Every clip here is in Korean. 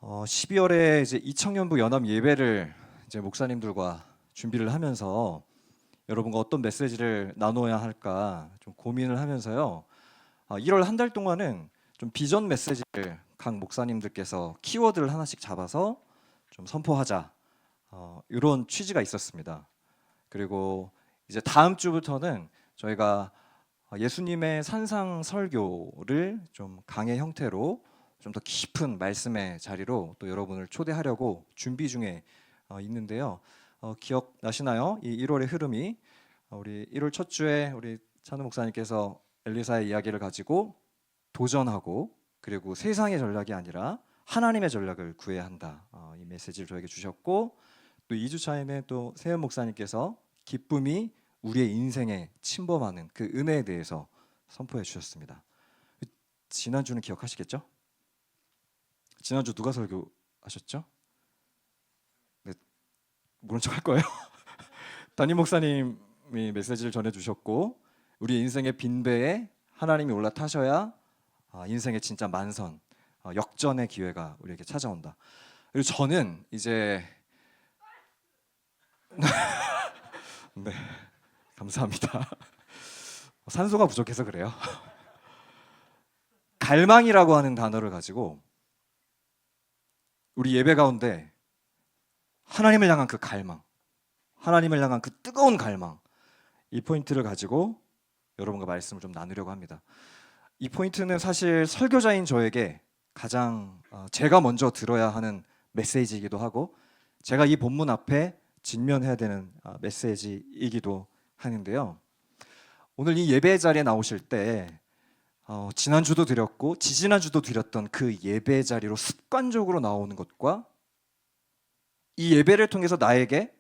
12월에 이제 이청년부 연합 예배를 이제 목사님들과 준비를 하면서 여러분과 어떤 메시지를 나눠야 할까 좀 고민을 하면서요. 1월 한 달 동안은 좀 비전 메시지를 각 목사님들께서 키워드를 하나씩 잡아서 좀 선포하자, 이런 취지가 있었습니다. 그리고 이제 다음 주부터는 저희가 예수님의 산상 설교를 좀 강의 형태로 좀 더 깊은 말씀의 자리로 또 여러분을 초대하려고 준비 중에 있는데요. 기억나시나요? 이 1월의 흐름이 우리 1월 첫 주에 우리 찬우 목사님께서 엘리사의 이야기를 가지고 도전하고, 그리고 세상의 전략이 아니라 하나님의 전략을 구해야 한다, 이 메시지를 저에게 주셨고, 또 2주 차에는 또 세현 목사님께서 기쁨이 우리의 인생에 침범하는 그 은혜에 대해서 선포해 주셨습니다. 지난주는 기억하시겠죠? 지난주 누가 설교하셨죠? 네, 모른 척 할 거예요. 담임 목사님이 메시지를 전해주셨고, 우리 인생의 빈배에 하나님이 올라타셔야 인생의 진짜 만선, 역전의 기회가 우리에게 찾아온다. 그리고 저는 이제 네, 감사합니다. 산소가 부족해서 그래요. 갈망이라고 하는 단어를 가지고 우리 예배 가운데 하나님을 향한 그 갈망, 하나님을 향한 그 뜨거운 갈망, 이 포인트를 가지고 여러분과 말씀을 좀 나누려고 합니다. 이 포인트는 사실 설교자인 저에게 가장 제가 먼저 들어야 하는 메시지이기도 하고, 제가 이 본문 앞에 직면해야 되는 메시지이기도 하는데요. 오늘 이 예배 자리에 나오실 때 지난주도 드렸고 지지난주도 드렸던 그 예배 자리로 습관적으로 나오는 것과 이 예배를 통해서 나에게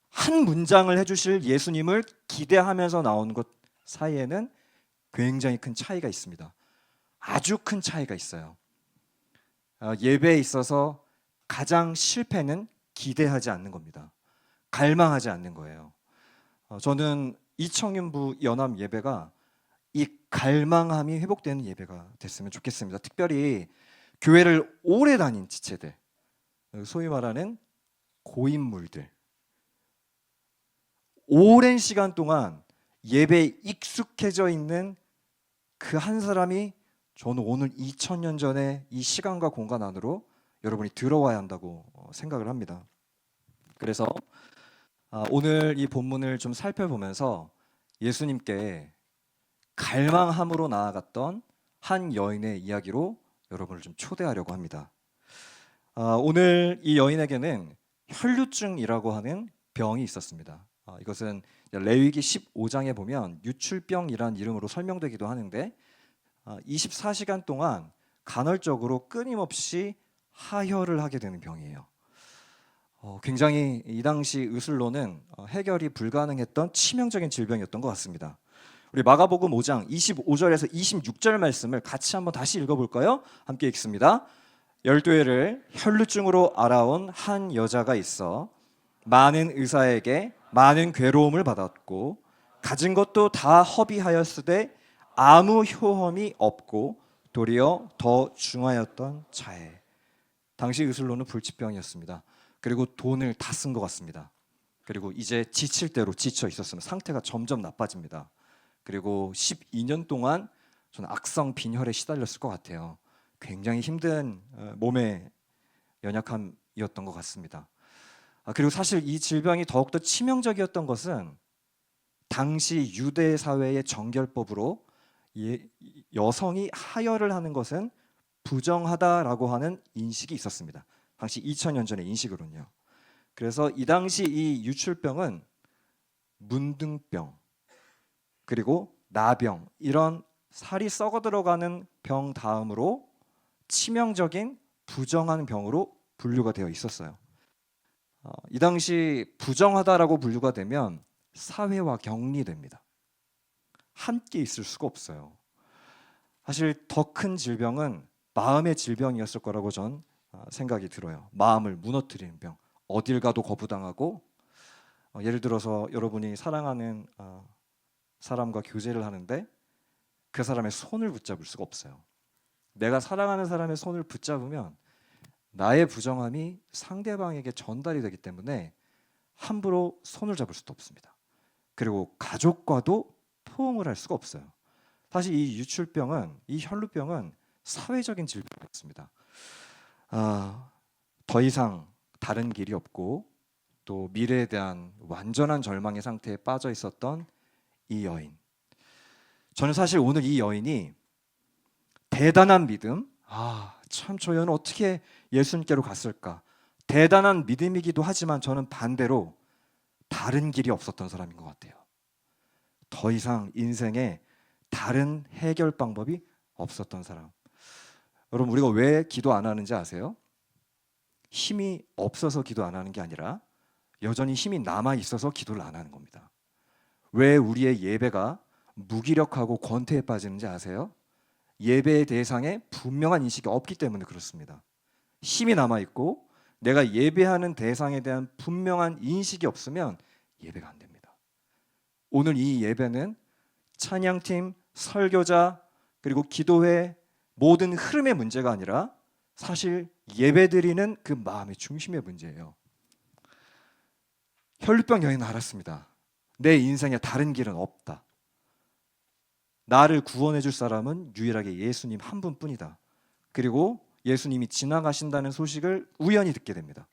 한 문장을 해주실 예수님을 기대하면서 나오는 것 사이에는 굉장히 큰 차이가 있습니다. 아주 큰 차이가 있어요. 예배에 있어서 가장 실패는 기대하지 않는 겁니다. 갈망하지 않는 거예요. 저는 이청년부 연합 예배가 이 갈망함이 회복되는 예배가 됐으면 좋겠습니다. 특별히 교회를 오래 다닌 지체들, 소위 말하는 고인물들, 오랜 시간 동안 예배에 익숙해져 있는 그 한 사람이 저는 오늘 2000년 전에 이 시간과 공간 안으로 여러분이 들어와야 한다고 생각을 합니다. 그래서 오늘 이 본문을 좀 살펴보면서 예수님께 갈망함으로 나아갔던 한 여인의 이야기로 여러분을 좀 초대하려고 합니다. 오늘 이 여인에게는 혈루증이라고 하는 병이 있었습니다. 이것은 레위기 15장에 보면 유출병이라는 이름으로 설명되기도 하는데 24시간 동안 간헐적으로 끊임없이 하혈을 하게 되는 병이에요. 굉장히 이 당시 의술로는 해결이 불가능했던 치명적인 질병이었던 것 같습니다. 우리 마가복음 5장 25절에서 26절 말씀을 같이 한번 다시 읽어볼까요? 함께 읽습니다. 12회를 혈루증으로 알아온 한 여자가 있어 많은 의사에게 많은 괴로움을 받았고 가진 것도 다 허비하였으되 아무 효험이 없고 도리어 더 중하였던 자에. 당시 의술로는 불치병이었습니다. 그리고 돈을 다 쓴 것 같습니다. 그리고 이제 지칠 대로 지쳐 있었으면 상태가 점점 나빠집니다. 그리고 12년 동안 저는 악성 빈혈에 시달렸을 것 같아요. 굉장히 힘든 몸의 연약함이었던 것 같습니다. 그리고 사실 이 질병이 더욱더 치명적이었던 것은 당시 유대 사회의 정결법으로 여성이 하혈을 하는 것은 부정하다라고 하는 인식이 있었습니다. 당시 2000년 전의 인식으로는요. 그래서 이 당시 이 유출병은 문둥병, 그리고 나병, 이런 살이 썩어 들어가는 병 다음으로 치명적인 부정한 병으로 분류가 되어 있었어요. 이 당시 부정하다라고 분류가 되면 사회와 격리됩니다. 함께 있을 수가 없어요. 사실 더 큰 질병은 마음의 질병이었을 거라고 전 생각이 들어요. 마음을 무너뜨리는 병, 어딜 가도 거부당하고, 예를 들어서 여러분이 사랑하는 사람과 교제를 하는데 그 사람의 손을 붙잡을 수가 없어요. 내가 사랑하는 사람의 손을 붙잡으면 나의 부정함이 상대방에게 전달이 되기 때문에 함부로 손을 잡을 수도 없습니다. 그리고 가족과도 포옹을 할 수가 없어요. 사실 이 유출병은, 이 혈루병은 사회적인 질병이었습니다. 더 이상 다른 길이 없고 또 미래에 대한 완전한 절망의 상태에 빠져 있었던 이 여인. 저는 사실 오늘 이 여인이 대단한 믿음, 참 저 여인은 어떻게 예수님께로 갔을까? 대단한 믿음이기도 하지만 저는 반대로 다른 길이 없었던 사람인 것 같아요. 더 이상 인생에 다른 해결 방법이 없었던 사람. 여러분, 우리가 왜 기도 안 하는지 아세요? 힘이 없어서 기도 안 하는 게 아니라 여전히 힘이 남아 있어서 기도를 안 하는 겁니다. 왜 우리의 예배가 무기력하고 권태에 빠지는지 아세요? 예배의 대상에 분명한 인식이 없기 때문에 그렇습니다. 힘이 남아 있고 내가 예배하는 대상에 대한 분명한 인식이 없으면 예배가 안 됩니다. 오늘 이 예배는 찬양팀, 설교자, 그리고 기도회 모든 흐름의 문제가 아니라 사실 예배드리는 그 마음의 중심의 문제예요. 혈루병 여인은 알았습니다. 내 인생에 다른 길은 없다. 나를 구원해 줄 사람은 유일하게 예수님 한 분뿐이다. 그리고 예수님이 지나가신다는 소식을 우연히 듣게 됩니다.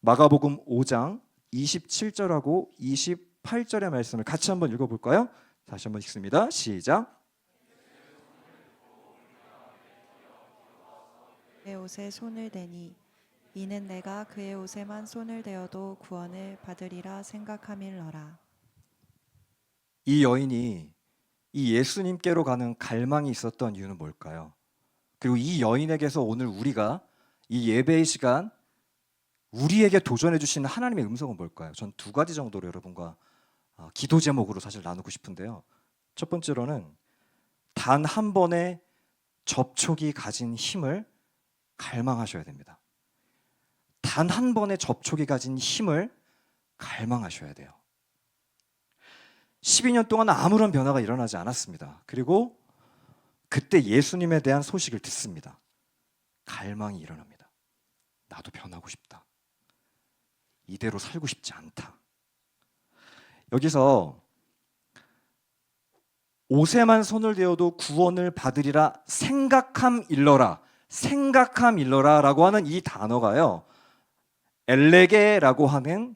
마가복음 5장 27절하고 28절의 말씀을 같이 한번 읽어볼까요? 다시 한번 읽습니다. 시작. 그의 옷에 손을 대니 이는 내가 그의 옷에만 손을 대어도 구원을 받으리라 생각함일러라. 이 여인이 이 예수님께로 가는 갈망이 있었던 이유는 뭘까요? 그리고 이 여인에게서 오늘 우리가 이 예배의 시간 우리에게 도전해 주시는 하나님의 음성은 뭘까요? 전 두 가지 정도로 여러분과 기도 제목으로 사실 나누고 싶은데요. 첫 번째로는 단 한 번의 접촉이 가진 힘을 갈망하셔야 됩니다. 단 한 번의 접촉이 가진 힘을 갈망하셔야 돼요. 12년 동안 아무런 변화가 일어나지 않았습니다. 그리고 그때 예수님에 대한 소식을 듣습니다. 갈망이 일어납니다. 나도 변하고 싶다. 이대로 살고 싶지 않다. 여기서 옷에만 손을 대어도 구원을 받으리라 생각함 일러라. 생각함 일러라라고 하는 이 단어가요. 엘레게라고 하는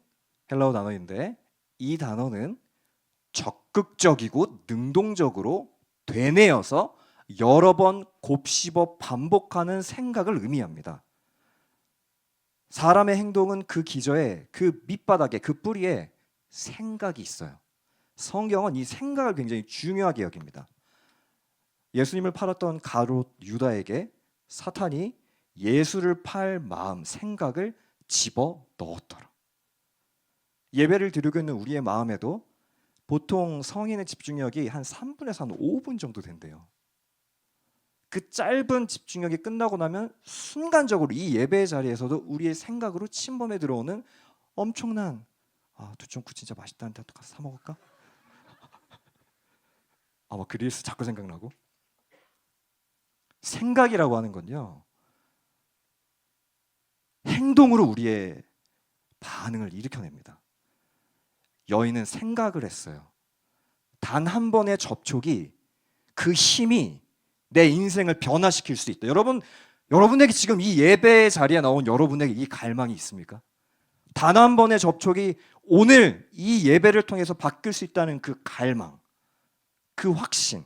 헬라어 단어인데 이 단어는 적극적이고 능동적으로 되뇌어서 여러 번 곱씹어 반복하는 생각을 의미합니다. 사람의 행동은 그 기저에, 그 밑바닥에, 그 뿌리에 생각이 있어요. 성경은 이 생각을 굉장히 중요하게 여깁니다. 예수님을 팔았던 가롯 유다에게 사탄이 예수를 팔 마음, 생각을 집어 넣었더라. 예배를 드리고 있는 우리의 마음에도 보통 성인의 집중력이 한 3분에서 한 5분 정도 된대요. 그 짧은 집중력이 끝나고 나면 순간적으로 이 예배의 자리에서도 우리의 생각으로 침범해 들어오는 엄청난 두쫑쿠 진짜 맛있다는데 또 가서 사 먹을까? 그 릴스 자꾸 생각나고. 생각이라고 하는 건요, 행동으로 우리의 반응을 일으켜냅니다. 여인은 생각을 했어요. 단 한 번의 접촉이 그 힘이 내 인생을 변화시킬 수 있다. 여러분에게 지금 이 예배 자리에 나온 여러분에게 이 갈망이 있습니까? 단 한 번의 접촉이 오늘 이 예배를 통해서 바뀔 수 있다는 그 갈망, 그 확신.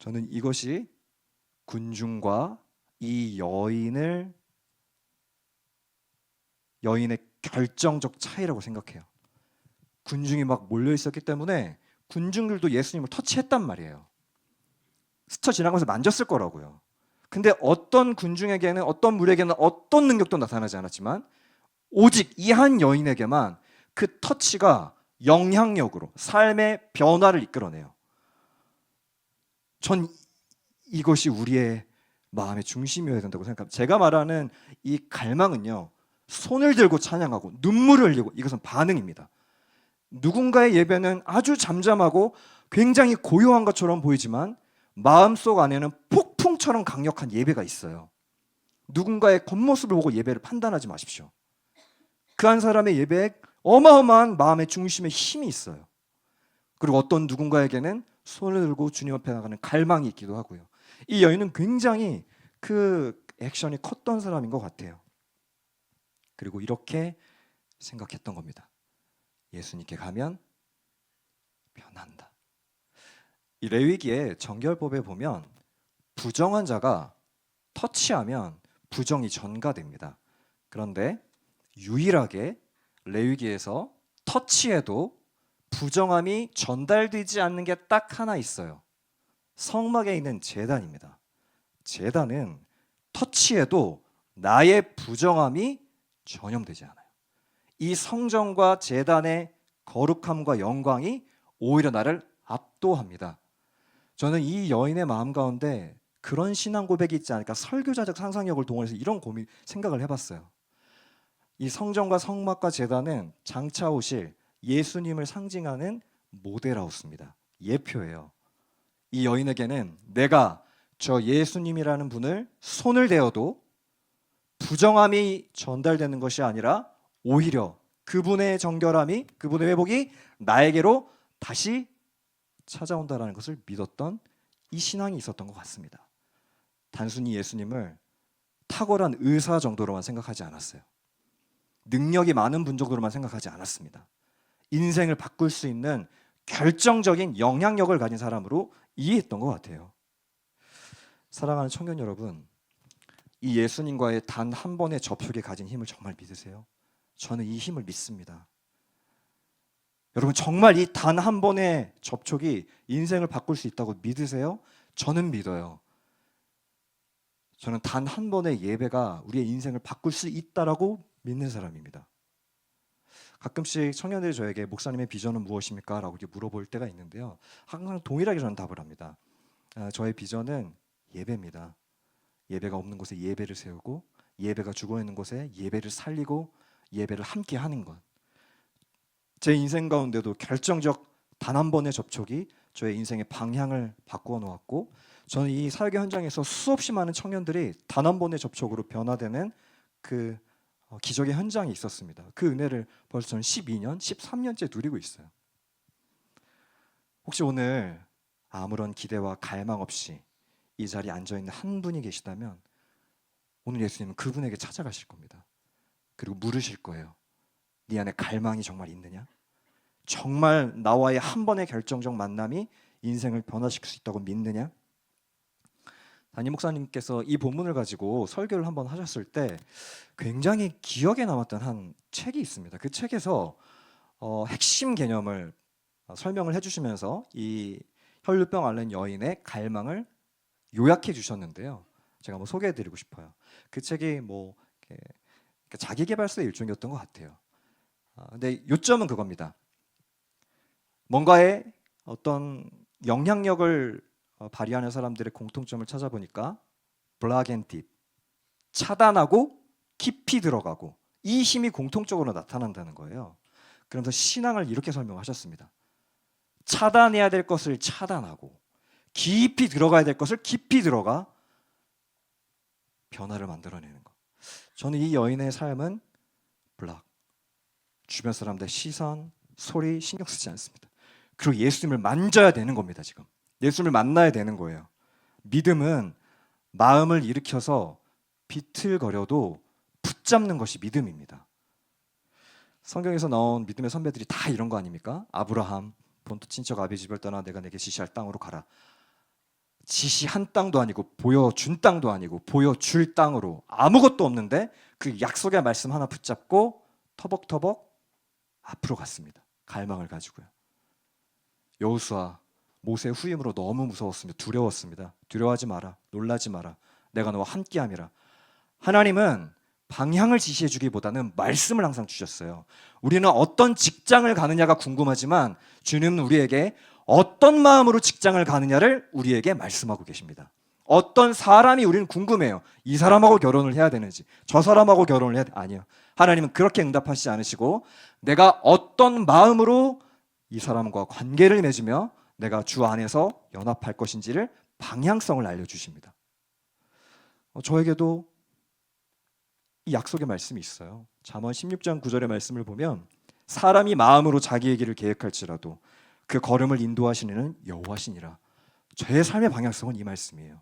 저는 이것이 군중과 이 여인의 결정적 차이라고 생각해요. 군중이 막 몰려 있었기 때문에 군중들도 예수님을 터치했단 말이에요. 스쳐 지나가면서 만졌을 거라고요. 근데 어떤 군중에게는, 어떤 무리에게는 어떤 능력도 나타나지 않았지만 오직 이 한 여인에게만 그 터치가 영향력으로 삶의 변화를 이끌어내요. 전 이것이 우리의 마음의 중심이어야 된다고 생각합니다. 제가 말하는 이 갈망은요, 손을 들고 찬양하고 눈물을 흘리고, 이것은 반응입니다. 누군가의 예배는 아주 잠잠하고 굉장히 고요한 것처럼 보이지만 마음속 안에는 폭풍처럼 강력한 예배가 있어요. 누군가의 겉모습을 보고 예배를 판단하지 마십시오. 그 한 사람의 예배에 어마어마한 마음의 중심에 힘이 있어요. 그리고 어떤 누군가에게는 손을 들고 주님 앞에 나가는 갈망이 있기도 하고요. 이 여인은 굉장히 그 액션이 컸던 사람인 것 같아요. 그리고 이렇게 생각했던 겁니다. 예수님께 가면 변한다. 이 레위기의 정결법에 보면 부정한 자가 터치하면 부정이 전가됩니다. 그런데 유일하게 레위기에서 터치해도 부정함이 전달되지 않는 게 딱 하나 있어요. 성막에 있는 제단입니다. 제단은 터치해도 나의 부정함이 전염되지 않아요. 이 성전과 제단의 거룩함과 영광이 오히려 나를 압도합니다. 저는 이 여인의 마음 가운데 그런 신앙 고백이 있지 않을까, 설교자적 상상력을 동원해서 이런 생각을 해봤어요. 이 성전과 성막과 제단은 장차 오실 예수님을 상징하는 모델하우스입니다. 예표예요. 이 여인에게는 내가 저 예수님이라는 분을 손을 대어도 부정함이 전달되는 것이 아니라 오히려 그분의 정결함이, 그분의 회복이 나에게로 다시 찾아온다라는 것을 믿었던 이 신앙이 있었던 것 같습니다. 단순히 예수님을 탁월한 의사 정도로만 생각하지 않았어요. 능력이 많은 분 정도로만 생각하지 않았습니다. 인생을 바꿀 수 있는 결정적인 영향력을 가진 사람으로 이해했던 것 같아요. 사랑하는 청년 여러분, 이 예수님과의 단 한 번의 접촉에 가진 힘을 정말 믿으세요? 저는 이 힘을 믿습니다. 여러분, 정말 이 단 한 번의 접촉이 인생을 바꿀 수 있다고 믿으세요? 저는 믿어요. 저는 단 한 번의 예배가 우리의 인생을 바꿀 수 있다라고 믿는 사람입니다. 가끔씩 청년들이 저에게 목사님의 비전은 무엇입니까? 라고 이렇게 물어볼 때가 있는데요. 항상 동일하게 저는 답을 합니다. 저의 비전은 예배입니다. 예배가 없는 곳에 예배를 세우고, 예배가 죽어있는 곳에 예배를 살리고, 예배를 함께 하는 것. 제 인생 가운데도 결정적 단 한 번의 접촉이 저의 인생의 방향을 바꾸어 놓았고, 저는 이 사역의 현장에서 수없이 많은 청년들이 단 한 번의 접촉으로 변화되는 그 기적의 현장이 있었습니다. 그 은혜를 벌써 저는 12년, 13년째 누리고 있어요. 혹시 오늘 아무런 기대와 갈망 없이 이 자리에 앉아있는 한 분이 계시다면 오늘 예수님은 그분에게 찾아가실 겁니다. 그리고 물으실 거예요. 네 안에 갈망이 정말 있느냐? 정말 나와의 한 번의 결정적 만남이 인생을 변화시킬 수 있다고 믿느냐? 담임 목사님께서 이 본문을 가지고 설교를 한번 하셨을 때 굉장히 기억에 남았던 한 책이 있습니다. 그 책에서 핵심 개념을 설명을 해주시면서 이 혈루병 앓는 여인의 갈망을 요약해 주셨는데요. 제가 한번 소개해드리고 싶어요. 그 책이 자기계발서의 일종이었던 것 같아요. 근데 요점은 그겁니다. 뭔가의 어떤 영향력을 발휘하는 사람들의 공통점을 찾아보니까 블락 앤 딥, 차단하고 깊이 들어가고, 이 힘이 공통적으로 나타난다는 거예요. 그러면서 신앙을 이렇게 설명하셨습니다. 차단해야 될 것을 차단하고, 깊이 들어가야 될 것을 깊이 들어가 변화를 만들어내는 것. 저는 이 여인의 삶은 블락, 주변 사람들의 시선, 소리 신경 쓰지 않습니다. 그리고 예수님을 만져야 되는 겁니다. 지금 예수님을 만나야 되는 거예요. 믿음은 마음을 일으켜서 비틀거려도 붙잡는 것이 믿음입니다. 성경에서 나온 믿음의 선배들이 다 이런 거 아닙니까? 아브라함, 본토 친척 아비 집을 떠나 내가 내게 지시할 땅으로 가라. 지시한 땅도 아니고, 보여준 땅도 아니고, 보여줄 땅으로, 아무것도 없는데 그 약속의 말씀 하나 붙잡고 터벅터벅 앞으로 갔습니다. 갈망을 가지고요. 여호수아, 모세의 후임으로 너무 무서웠습니다. 두려웠습니다. 두려워하지 마라, 놀라지 마라, 내가 너와 함께함이라. 하나님은 방향을 지시해 주기보다는 말씀을 항상 주셨어요. 우리는 어떤 직장을 가느냐가 궁금하지만 주님은 우리에게 어떤 마음으로 직장을 가느냐를 우리에게 말씀하고 계십니다. 어떤 사람이 우리는 궁금해요. 이 사람하고 결혼을 해야 되는지, 저 사람하고 결혼을 해야 되는지. 아니요. 하나님은 그렇게 응답하시지 않으시고, 내가 어떤 마음으로 이 사람과 관계를 맺으며 내가 주 안에서 연합할 것인지를 방향성을 알려주십니다. 저에게도 이 약속의 말씀이 있어요. 잠언 16장 9절의 말씀을 보면 사람이 마음으로 자기의 길을 계획할지라도 그 걸음을 인도하시는 이는 여호와시니라. 저의 삶의 방향성은 이 말씀이에요.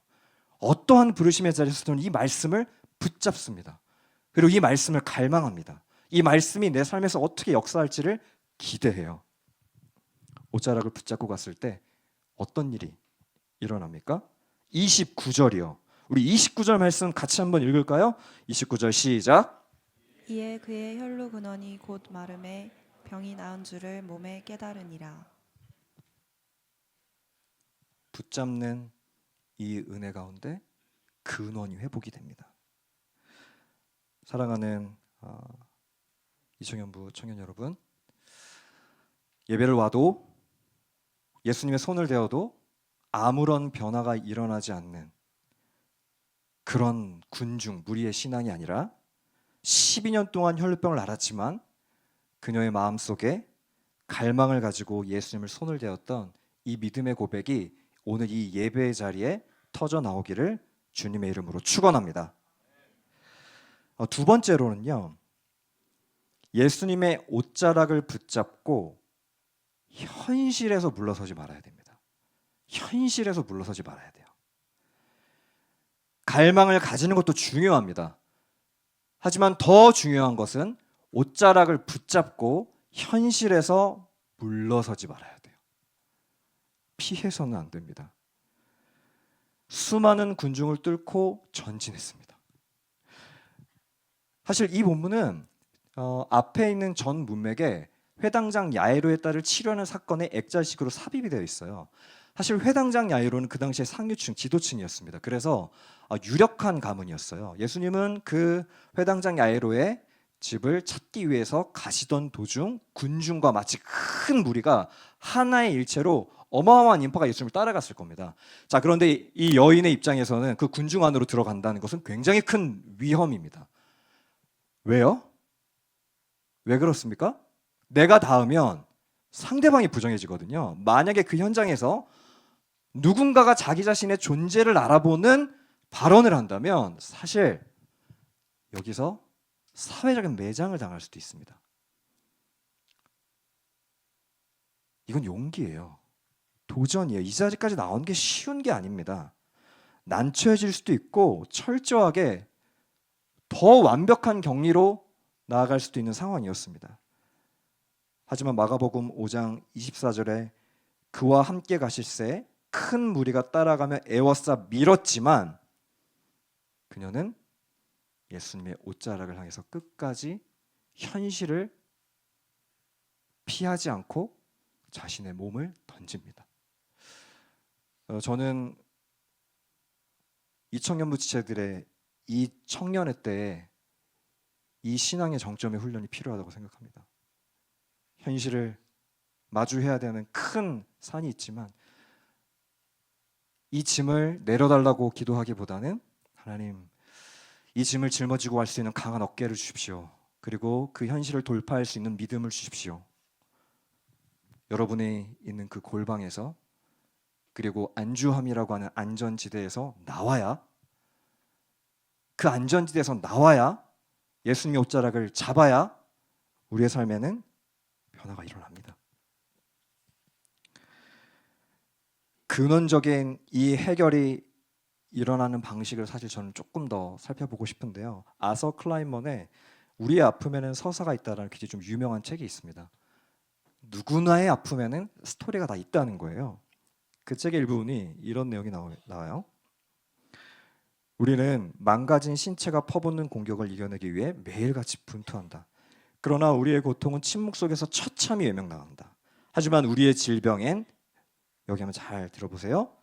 어떠한 부르심의 자리에서든 이 말씀을 붙잡습니다. 그리고 이 말씀을 갈망합니다. 이 말씀이 내 삶에서 어떻게 역사할지를 기대해요. 옷자락을 붙잡고 갔을 때 어떤 일이 일어납니까? 29절이요. 우리 29절 말씀 같이 한번 읽을까요? 29절 시작. 이에 그의 혈루 근원이 곧 마름에 병이 나은 줄을 몸에 깨달으니라. 붙잡는 이 은혜 가운데 근원이 회복이 됩니다. 사랑하는 이청년부 청년 여러분, 예배를 와도 예수님의 손을 대어도 아무런 변화가 일어나지 않는 그런 군중 무리의 신앙이 아니라 12년 동안 혈루병을 앓았지만 그녀의 마음속에 갈망을 가지고 예수님을 손을 대었던 이 믿음의 고백이 오늘 이 예배의 자리에 터져 나오기를 주님의 이름으로 축원합니다. 두 번째로는요, 예수님의 옷자락을 붙잡고 현실에서 물러서지 말아야 됩니다. 현실에서 물러서지 말아야 돼요. 갈망을 가지는 것도 중요합니다. 하지만 더 중요한 것은 옷자락을 붙잡고 현실에서 물러서지 말아야 돼요. 피해서는 안 됩니다. 수많은 군중을 뚫고 전진했습니다. 사실 이 본문은 앞에 있는 전 문맥에 회당장 야이로의 딸을 치료하는 사건의 액자식으로 삽입이 되어 있어요. 사실 회당장 야이로는 그 당시에 상류층, 지도층이었습니다. 그래서 유력한 가문이었어요. 예수님은 그 회당장 야이로의 집을 찾기 위해서 가시던 도중 군중과 마치 큰 무리가 하나의 일체로 어마어마한 인파가 예수님을 따라갔을 겁니다. 자, 그런데 이 여인의 입장에서는 그 군중 안으로 들어간다는 것은 굉장히 큰 위험입니다. 왜요? 왜 그렇습니까? 내가 닿으면 상대방이 부정해지거든요. 만약에 그 현장에서 누군가가 자기 자신의 존재를 알아보는 발언을 한다면 사실 여기서 사회적인 매장을 당할 수도 있습니다. 이건 용기예요. 도전이에요. 이 자리까지 나온 게 쉬운 게 아닙니다. 난처해질 수도 있고 철저하게 더 완벽한 격리로 나아갈 수도 있는 상황이었습니다. 하지만 마가복음 5장 24절에 그와 함께 가실새 큰 무리가 따라가며 애워싸 밀었지만 그녀는 예수님의 옷자락을 향해서 끝까지 현실을 피하지 않고 자신의 몸을 던집니다. 저는 이 청년부 지체들의 이 청년회 때에 이 신앙의 정점의 훈련이 필요하다고 생각합니다. 현실을 마주해야 되는 큰 산이 있지만 이 짐을 내려달라고 기도하기보다는 하나님, 이 짐을 짊어지고 갈 수 있는 강한 어깨를 주십시오. 그리고 그 현실을 돌파할 수 있는 믿음을 주십시오. 여러분이 있는 그 골방에서 그리고 안주함이라고 하는 안전지대에서 나와야, 그 안전지대에서 나와야 예수님의 옷자락을 잡아야 우리의 삶에는 변화가 일어납니다. 근원적인 이 해결이 일어나는 방식을 사실 저는 조금 더 살펴보고 싶은데요. 아서 클라이먼의 우리의 아픔에는 서사가 있다라는 굉장히 좀 유명한 책이 있습니다. 누구나의 아픔에는 스토리가 다 있다는 거예요. 그 책의 일부분이 이런 내용이 나와요. 우리는 망가진 신체가 퍼붓는 공격을 이겨내기 위해 매일같이 분투한다. 그러나 우리의 고통은 침묵 속에서 처참히 외면당한다. 하지만 우리의 질병엔, 여기 한번 잘 들어보세요,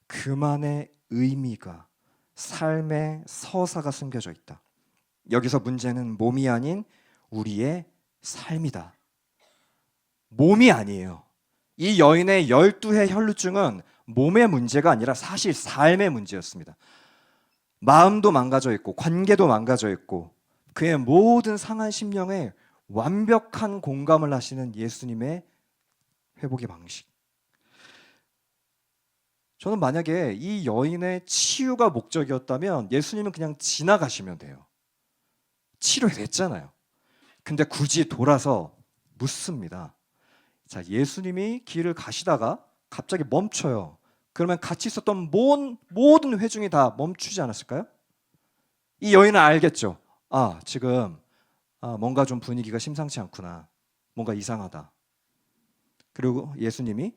그만의 의미가, 삶의 서사가 숨겨져 있다. 여기서 문제는 몸이 아닌 우리의 삶이다. 몸이 아니에요. 이 여인의 12해 혈루증은 몸의 문제가 아니라 사실 삶의 문제였습니다. 마음도 망가져 있고 관계도 망가져 있고 그의 모든 상한 심령에 완벽한 공감을 하시는 예수님의 회복의 방식. 저는 만약에 이 여인의 치유가 목적이었다면 예수님은 그냥 지나가시면 돼요. 치료됐잖아요. 근데 굳이 돌아서 묻습니다. 자, 예수님이 길을 가시다가 갑자기 멈춰요. 그러면 같이 있었던 모든 회중이 다 멈추지 않았을까요? 이 여인은 알겠죠. 지금 뭔가 좀 분위기가 심상치 않구나. 뭔가 이상하다. 그리고 예수님이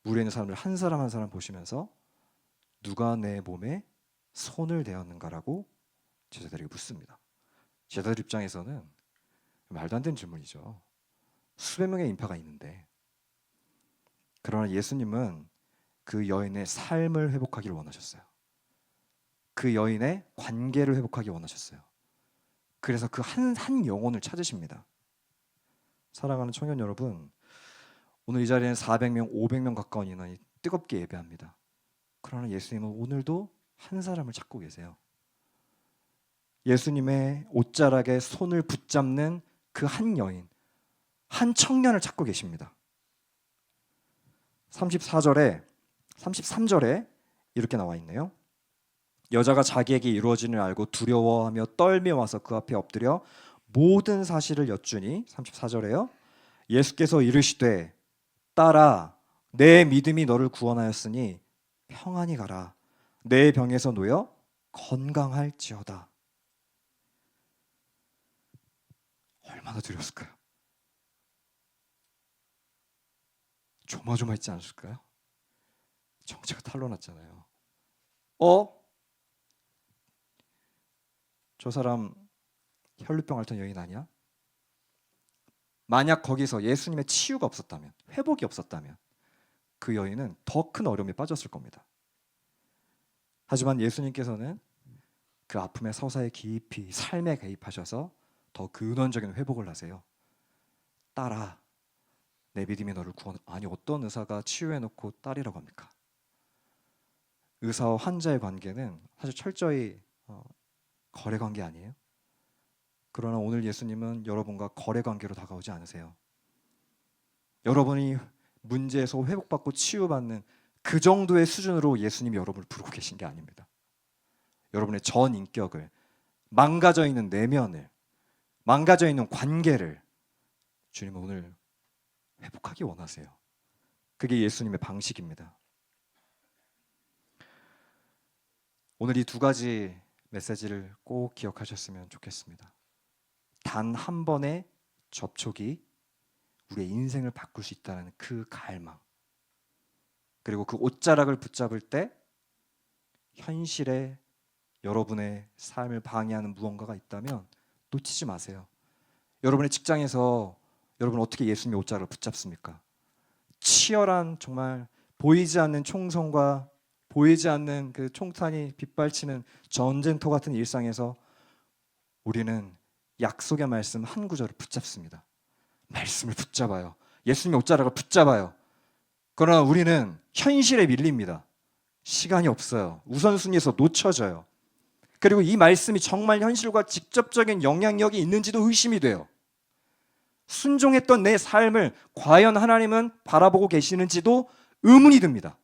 물에 있는 사람들 한 사람 한 사람 보시면서 누가 내 몸에 손을 대었는가라고 제자들에게 묻습니다. 제자들 입장에서는 말도 안 되는 질문이죠. 수백 명의 인파가 있는데. 그러나 예수님은 그 여인의 삶을 회복하기를 원하셨어요. 그 여인의 관계를 회복하기 원하셨어요. 그래서 그 한 영혼을 찾으십니다. 사랑하는 청년 여러분, 오늘 이 자리에는 400명, 500명 가까운 인원이 뜨겁게 예배합니다. 그러나 예수님은 오늘도 한 사람을 찾고 계세요. 예수님의 옷자락에 손을 붙잡는 그 한 여인, 한 청년을 찾고 계십니다. 33절에 이렇게 나와 있네요. 여자가 자기에게 이루어지는 알고 두려워하며 떨며 와서 그 앞에 엎드려 모든 사실을 여쭈니 34절에요. 예수께서 이르시되 딸아 내 믿음이 너를 구원하였으니 평안히 가라. 내 병에서 놓여 건강할지어다. 얼마나 두려웠을까요? 조마조마했지 않았을까요? 정체가 탄로났잖아요. 저 사람 혈루병 앓던 여인 아니야? 만약 거기서 예수님의 치유가 없었다면, 회복이 없었다면 그 여인은 더 큰 어려움에 빠졌을 겁니다. 하지만 예수님께서는 그 아픔의 서사에 깊이 삶에 개입하셔서 더 근원적인 회복을 하세요. 딸아, 내 믿음이 너를 구원. 아니 어떤 의사가 치유해놓고 딸이라고 합니까? 의사와 환자의 관계는 사실 철저히 거래 관계 아니에요? 그러나 오늘 예수님은 여러분과 거래 관계로 다가오지 않으세요. 여러분이 문제에서 회복받고 치유받는 그 정도의 수준으로 예수님이 여러분을 부르고 계신 게 아닙니다. 여러분의 전 인격을, 망가져 있는 내면을, 망가져 있는 관계를 주님은 오늘 회복하기 원하세요. 그게 예수님의 방식입니다. 오늘 이 두 가지 메시지를 꼭 기억하셨으면 좋겠습니다. 단 한 번의 접촉이 우리의 인생을 바꿀 수 있다는 그 갈망, 그리고 그 옷자락을 붙잡을 때 현실에 여러분의 삶을 방해하는 무언가가 있다면 놓치지 마세요. 여러분의 직장에서 여러분 어떻게 예수님의 옷자락을 붙잡습니까? 치열한 정말 보이지 않는 총성과 보이지 않는 그 총탄이 빗발치는 전쟁터 같은 일상에서 우리는 약속의 말씀 한 구절을 붙잡습니다. 말씀을 붙잡아요. 예수님의 옷자락을 붙잡아요. 그러나 우리는 현실에 밀립니다. 시간이 없어요. 우선순위에서 놓쳐져요. 그리고 이 말씀이 정말 현실과 직접적인 영향력이 있는지도 의심이 돼요. 순종했던 내 삶을 과연 하나님은 바라보고 계시는지도 의문이 듭니다.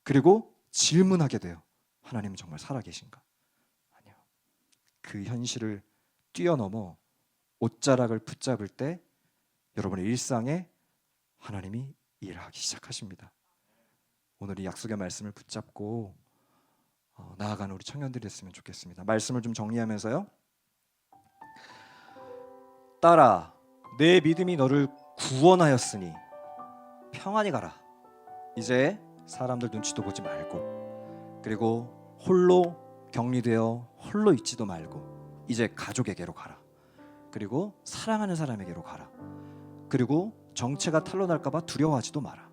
그리고 질문하게 돼요. 하나님은 정말 살아계신가? 아니요. 그 현실을 뛰어넘어 옷자락을 붙잡을 때 여러분의 일상에 하나님이 일하기 시작하십니다. 오늘 이 약속의 말씀을 붙잡고 나아가는 우리 청년들이 됐으면 좋겠습니다. 말씀을 좀 정리하면서요. 딸아, 내 믿음이 너를 구원하였으니 평안히 가라. 이제 사람들 눈치도 보지 말고, 그리고 홀로 격리되어 홀로 있지도 말고 이제 가족에게로 가라. 그리고 사랑하는 사람에게로 가라. 그리고 정체가 탄로날까 봐 두려워하지도 마라.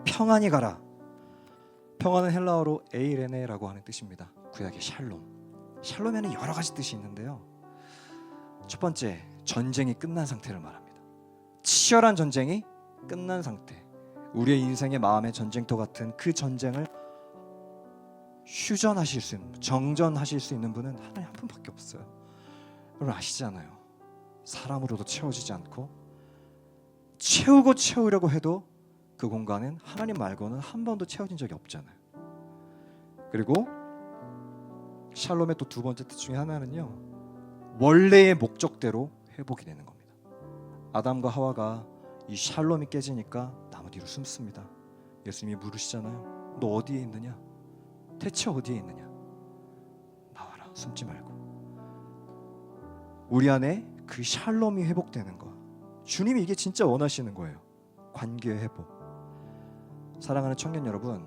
평안히 가라. 평안은 헬라어로 에이레네라고 하는 뜻입니다. 구약의 샬롬. 샬롬에는 여러 가지 뜻이 있는데요. 첫 번째, 전쟁이 끝난 상태를 말합니다. 치열한 전쟁이 끝난 상태. 우리의 인생의 마음의 전쟁터 같은 그 전쟁을 휴전하실 수 있는, 정전하실 수 있는 분은 하나님 한 분밖에 없어요. 여러분 아시잖아요. 사람으로도 채워지지 않고 채우고 채우려고 해도 그 공간은 하나님 말고는 한 번도 채워진 적이 없잖아요. 그리고 샬롬의 또 두 번째 뜻 중에 하나는요, 원래의 목적대로 회복이 되는 겁니다. 아담과 하와가 이 샬롬이 깨지니까 나무 뒤로 숨습니다. 예수님이 물으시잖아요. 너 어디에 있느냐? 대체 어디에 있느냐? 나와라, 숨지 말고. 우리 안에 그 샬롬이 회복되는 거, 주님이 이게 진짜 원하시는 거예요. 관계의 회복. 사랑하는 청년 여러분,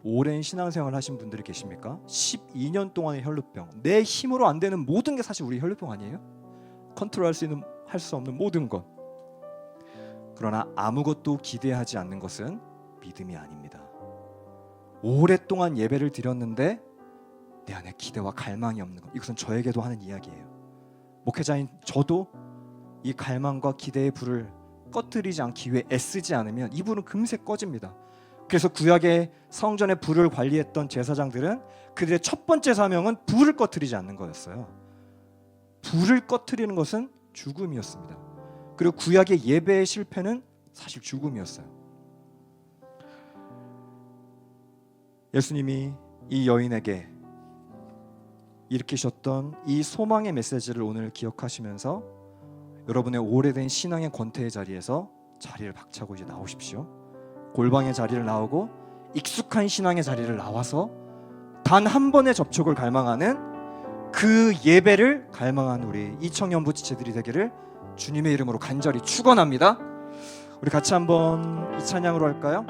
오랜 신앙생활 하신 분들이 계십니까? 12년 동안의 혈루병, 내 힘으로 안 되는 모든 게 사실 우리 혈루병 아니에요? 컨트롤할 수 있는, 할 수 없는 모든 것. 그러나 아무것도 기대하지 않는 것은 믿음이 아닙니다. 오랫동안 예배를 드렸는데 내 안에 기대와 갈망이 없는 것, 이것은 저에게도 하는 이야기예요. 목회자인 저도 이 갈망과 기대의 불을 꺼뜨리지 않기 위해 애쓰지 않으면 이 불은 금세 꺼집니다. 그래서 구약의 성전의 불을 관리했던 제사장들은 그들의 첫 번째 사명은 불을 꺼뜨리지 않는 거였어요. 불을 꺼뜨리는 것은 죽음이었습니다. 그리고 구약의 예배의 실패는 사실 죽음이었어요. 예수님이 이 여인에게 일으키셨던 이 소망의 메시지를 오늘 기억하시면서 여러분의 오래된 신앙의 권태의 자리에서 자리를 박차고 이제 나오십시오. 골방의 자리를 나오고 익숙한 신앙의 자리를 나와서 단 한 번의 접촉을 갈망하는 그 예배를 갈망하는 우리 이청년부 지체들이 되기를 주님의 이름으로 간절히 축원합니다. 우리 같이 한번 이 찬양으로 할까요?